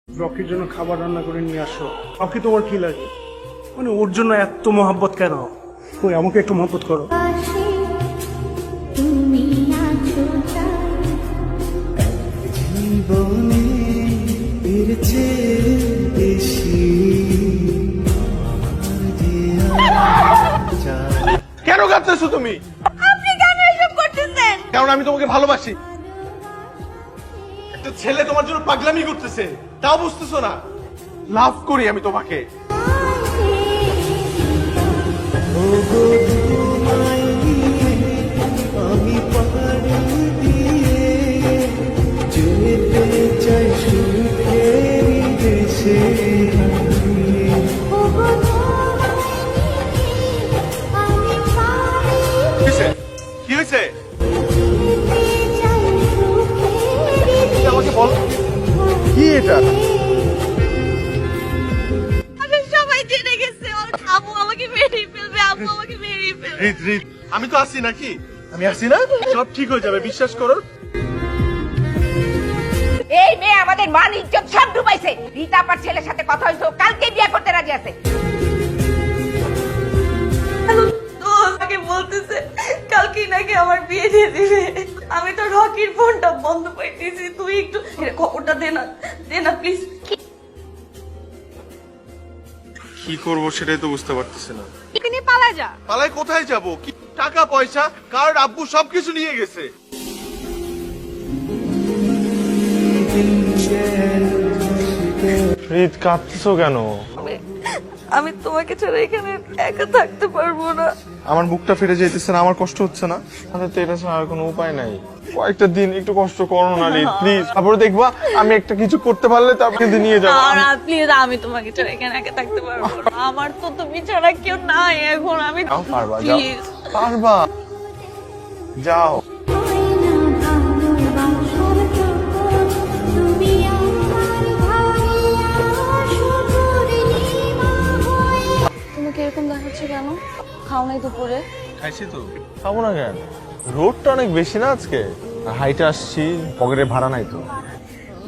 রকির জন্য খাবার রান্না করে নিয়ে আসো। রকি তোমার কি লাগে? মানে ওর জন্য এত মহব্বত কেন? কই আমাকে একটু মহব্বত করো। তুমি আছো জীবনে এর চেয়ে বেশি কেন কাঁদতেছো তুমি? আপনি কেন এসব করতেছেন? কারণ আমি তোমাকে ভালোবাসি। একটা ছেলে তোমার জন্য পাগলামি করতেছে, তাও বুঝতেছো না? লাভ করি আমি তোমাকে। আমি পাহাড় দিয়ে যেতে চাই সুখের দেশে। কি হয়েছে? আমাকে বল, কি এটা? সবাই জেনে গেছে ওর আম্মু আমাকে মেরে ফেলবে, আম্মু আমাকে মেরে ফেলবে। রিত রিত, আমি তো আছি নাকি? আমি আছি না? সব ঠিক হয়ে যাবে, বিশ্বাস করো। এই মেয়ে আমাদের মান ইজ্জত সব ডুবাইছে। রীতা আপার ছেলের সাথে কথা হইছে, কালকে বিয়ে করতে রাজি আছে। আমাকে বলতেছে কালকে নাকি আমার বিয়ে দিয়ে দিবে। আমি তো রকির ফোনটা বন্ধ পাইতেছি, তুই একটু খবরটা দে না প্লিজ। কি করবো সেটাই তো বুঝতে পারতেছি না। এখানে পালা যা। পালায় কোথায় যাব? কি টাকা পয়সা, কার্ড, আব্বু সবকিছু নিয়ে গেছে। রিত, কাঁদতেছো কেন? আমি তোমাকে ছাড়া এখানে একা থাকতে পারবো না। আমার বুকটা ফেটে যাইতেছে না? আমার কষ্ট হচ্ছে না? আমাদের তো এটা ছাড়া আর কোনো উপায় নাই। কয়েকটা দিন একটু কষ্ট করো না রিত, প্লিজ। তারপরে দেখবা আমি একটা কিছু করতে পারলে তারপরে নিয়ে যাবো। প্লিজ, আমি তোমাকে ছাড়া এখানে একা থাকতে পারবো না। আমার তো তুমি ছাড়া কেউ নাই এখন। আমি পারবা, যাও। পারবা, যাও। তোমাকে এরকম দেখাচ্ছে কেন? খাও নাই দুপুরে? খাইছি তো। খাবো না কেন? রোডটা অনেক বেশি না আজকে, হাইটে আসছি, পকেটে ভাড়া নাই তো।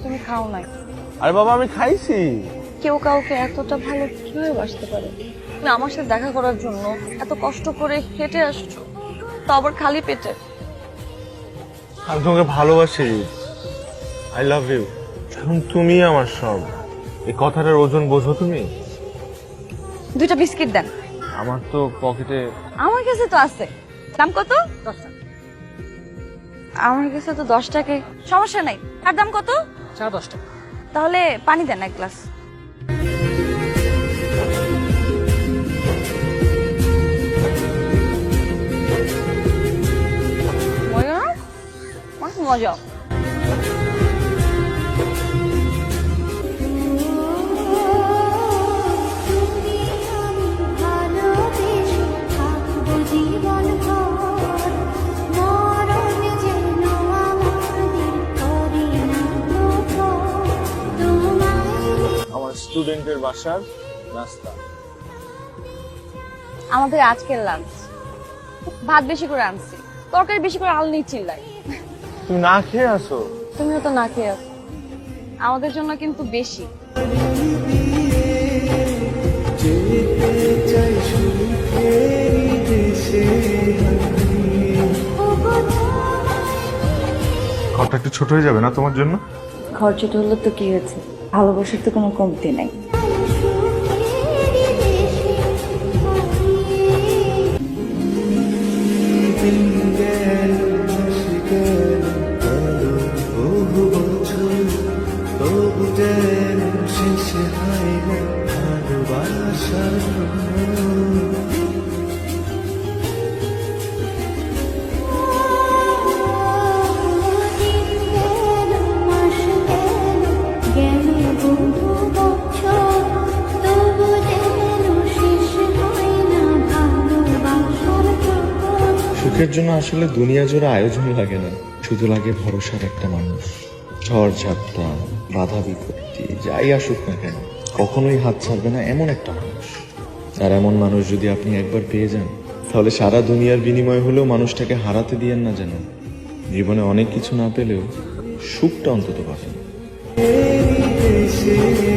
তুমি খাও নাই? আরে বাবা, আমি খাইছি। কেউ কাউকে এতটা ভালো কিভাবে বাসতে পারে? তুমি আমার সাথে দেখা করার জন্য এত কষ্ট করে হেঁটে আসছো, তো আবার খালি পেটে। আমি তোমাকে ভালোবাসি, আই লাভ ইউ। এখন তুমি আমার সব। এই কথাটার ওজন বোঝো তুমি? 2টা বিস্কিট দেন। আমার তো পকেটে। আমার কাছে তো আছে। দাম কত? 10 টাকা। আমার কাছে তো 10 টাকায় সমস্যা নাই। আর দাম কত? 10 টাকা। তাহলে পানি দেন এক গ্লাস। মজা না? মজা। আমার স্টুডেন্টের বাসার নাস্তা। আমাদের আজকের লাঞ্চ ভাত বেশি করে আনছি, তরকারি বেশি করে আলু নিয়ে চিল্লাই। তুমি না খেয়ে আসো? তুমিও তো না খেয়ে আছো। আমাদের জন্য কিন্তু বেশি। ঘরটা একটু ছোট হয়ে যাবে না তোমার জন্য? ঘর ছোট হলো তো কি হয়েছে, ভালোবাসার তো কোনো কমতি নাই। সুখের জন্য আসলে দুনিয়া জোড়া আয়োজন লাগে না, শুধু লাগে ভরসার একটা মানুষ। ঝড় ঝাপটা, বাধা বিপত্তি যাই আসুক না কেন, কখনোই হাত ছাড়বে না এমন একটা মানুষ। আর এমন মানুষ যদি আপনি একবার পেয়ে যান, তাহলে সারা দুনিয়ার বিনিময় হলেও মানুষটাকে হারাতে দিয়েন না যেন। জীবনে অনেক কিছু না পেলেও সুখটা অন্তত পাবেন। দেশে